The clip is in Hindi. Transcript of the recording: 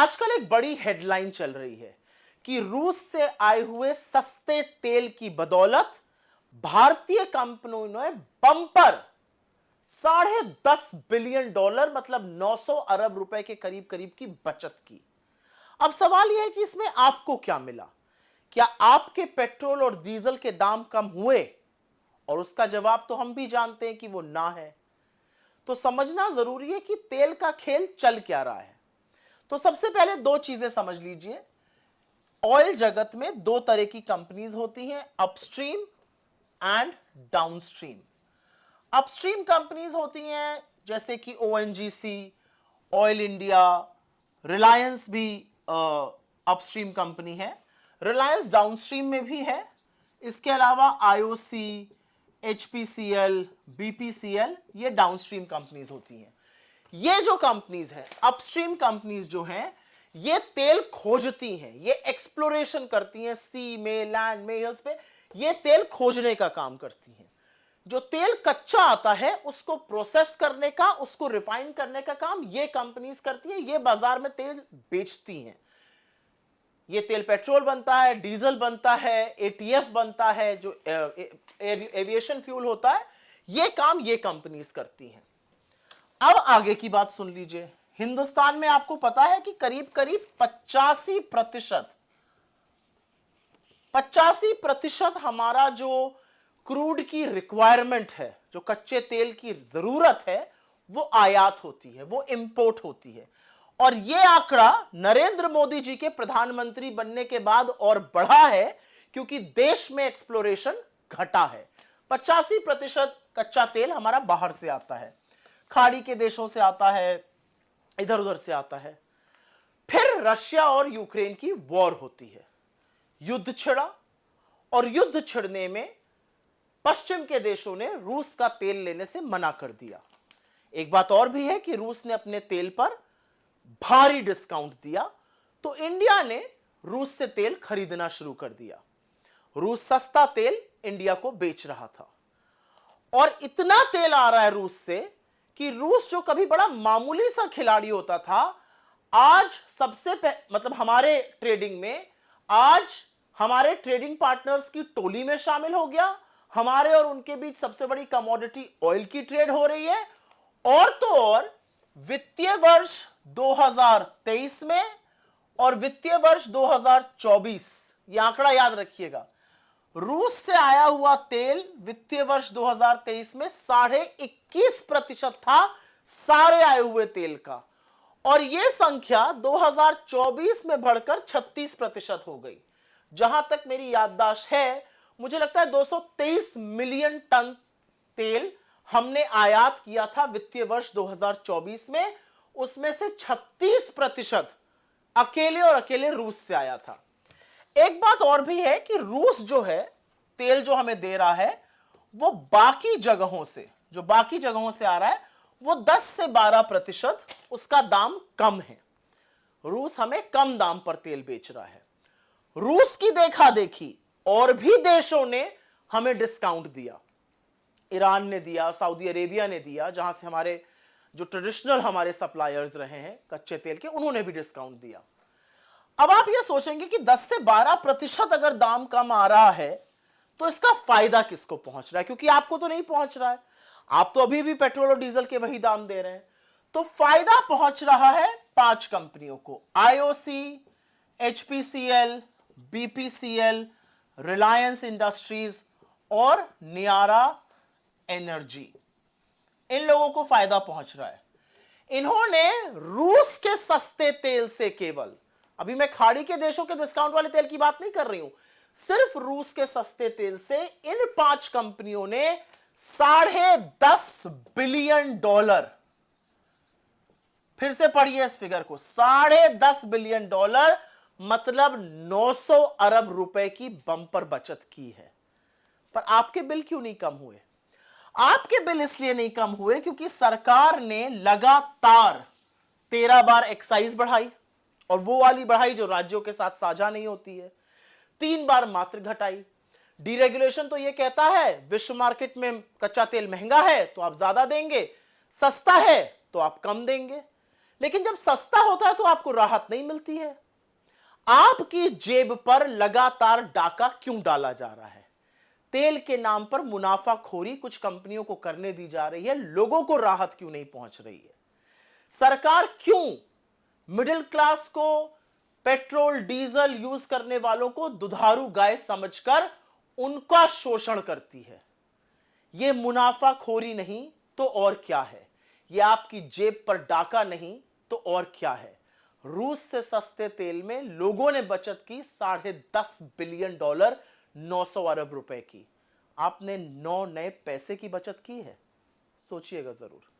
आजकल एक बड़ी हेडलाइन चल रही है कि रूस से आए हुए सस्ते तेल की बदौलत भारतीय कंपनियों ने बम्पर $10.5 बिलियन मतलब 900 अरब रुपए के करीब करीब की बचत की। अब सवाल यह है कि इसमें आपको क्या मिला? क्या आपके पेट्रोल और डीजल के दाम कम हुए? और उसका जवाब तो हम भी जानते हैं कि वो ना है। तो समझना जरूरी है कि तेल का खेल चल क्या रहा है। तो सबसे पहले दो चीजें समझ लीजिए। ऑयल जगत में दो तरह की कंपनीज होती हैं, upstream and downstream. Upstream companies होती हैं जैसे कि ओएनजीसी, ऑयल इंडिया, रिलायंस भी अपस्ट्रीम कंपनी है। रिलायंस डाउनस्ट्रीम में भी है। इसके अलावा आईओसी, एचपीसीएल, बीपीसीएल, ये डाउनस्ट्रीम कंपनीज होती हैं। ये जो कंपनीज हैं, अपस्ट्रीम कंपनीज जो हैं, ये तेल खोजती हैं, ये एक्सप्लोरेशन करती हैं, सी में, लैंड में, हिल्स पे ये तेल खोजने का काम करती हैं। जो तेल कच्चा आता है उसको प्रोसेस करने का, उसको रिफाइन करने का काम ये कंपनीज करती हैं। ये बाजार में तेल बेचती हैं। ये तेल पेट्रोल बनता है, डीजल बनता है, एटीएफ बनता है, जो एविएशन फ्यूल होता है, ये काम ये कंपनीज करती हैं। अब आगे की बात सुन लीजिए। हिंदुस्तान में आपको पता है कि करीब करीब 85% हमारा जो क्रूड की रिक्वायरमेंट है, जो कच्चे तेल की जरूरत है, वो आयात होती है, वो इंपोर्ट होती है। और यह आंकड़ा नरेंद्र मोदी जी के प्रधानमंत्री बनने के बाद और बढ़ा है, क्योंकि देश में एक्सप्लोरेशन घटा है। 85% कच्चा तेल हमारा बाहर से आता है, खाड़ी के देशों से आता है, इधर उधर से आता है। फिर रशिया और यूक्रेन की वॉर होती है, युद्ध छिड़ा, और युद्ध छिड़ने में पश्चिम के देशों ने रूस का तेल लेने से मना कर दिया। एक बात और भी है कि रूस ने अपने तेल पर भारी डिस्काउंट दिया, तो इंडिया ने रूस से तेल खरीदना शुरू कर दिया। रूस सस्ता तेल इंडिया को बेच रहा था, और इतना तेल आ रहा है रूस से कि रूस जो कभी बड़ा मामूली सा खिलाड़ी होता था, आज मतलब हमारे ट्रेडिंग में, आज हमारे ट्रेडिंग पार्टनर्स की टोली में शामिल हो गया। हमारे और उनके बीच सबसे बड़ी कमोडिटी ऑयल की ट्रेड हो रही है। और तो और वित्तीय वर्ष 2023 में और वित्तीय वर्ष 2024, यह आंकड़ा याद रखिएगा, रूस से आया हुआ तेल वित्तीय वर्ष 2023 में 21.5% था सारे आए हुए तेल का, और यह संख्या 2024 में बढ़कर 36% हो गई। जहां तक मेरी याददाश्त है, मुझे लगता है 223 मिलियन टन तेल हमने आयात किया था वित्तीय वर्ष 2024 में, उसमें से 36% अकेले और अकेले रूस से आया था। एक बात और भी है कि रूस जो है तेल जो हमें दे रहा है, वो बाकी जगहों से आ रहा है, वो 10 से 12% उसका दाम कम है। रूस हमें कम दाम पर तेल बेच रहा है। रूस की देखा देखी और भी देशों ने हमें डिस्काउंट दिया। ईरान ने दिया, सऊदी अरेबिया ने दिया, जहां से हमारे जो ट्रेडिशनल हमारे सप्लायर्स रहे हैं कच्चे तेल के, उन्होंने भी डिस्काउंट दिया। अब आप ये सोचेंगे कि 10 से 12% अगर दाम कम आ रहा है तो इसका फायदा किसको पहुंच रहा है? क्योंकि आपको तो नहीं पहुंच रहा है, आप तो अभी भी पेट्रोल और डीजल के वही दाम दे रहे हैं। तो फायदा पहुंच रहा है 5 कंपनियों को, IOC, HPCL, BPCL, Reliance industries और नियारा एनर्जी। इन लोगों को फायदा पहुंच रहा है। इन्होंने रूस के सस्ते तेल से, केवल अभी मैं खाड़ी के देशों के डिस्काउंट वाले तेल की बात नहीं कर रही हूं, सिर्फ रूस के सस्ते तेल से इन 5 कंपनियों ने $10.5 बिलियन, फिर से पढ़िए इस फिगर को, $10.5 बिलियन मतलब 900 अरब रुपए की बंपर बचत की है। पर आपके बिल क्यों नहीं कम हुए? आपके बिल इसलिए नहीं कम हुए क्योंकि सरकार ने लगातार 13 बार एक्साइज बढ़ाई, और वो वाली बढ़ाई जो राज्यों के साथ साझा नहीं होती है। 3 बार मात्र घटाई। डीरेगुलेशन तो ये कहता है विश्व मार्केट में कच्चा तेल महंगा है तो आप ज्यादा देंगे, सस्ता है तो आप कम देंगे। लेकिन जब सस्ता होता है तो आपको राहत नहीं मिलती है। आपकी जेब पर लगातार डाका क्यों डाला जा रहा है? तेल के नाम पर मुनाफाखोरी कुछ कंपनियों को करने दी जा रही है, लोगों को राहत क्यों नहीं पहुंच रही है? सरकार क्यों मिडिल क्लास को, पेट्रोल डीजल यूज करने वालों को दुधारू गाय समझकर उनका शोषण करती है? यह मुनाफाखोरी नहीं तो और क्या है? यह आपकी जेब पर डाका नहीं तो और क्या है? रूस से सस्ते तेल में लोगों ने बचत की $10.5 बिलियन, 900 अरब रुपए की। आपने 9 नए पैसे की बचत की है? सोचिएगा जरूर।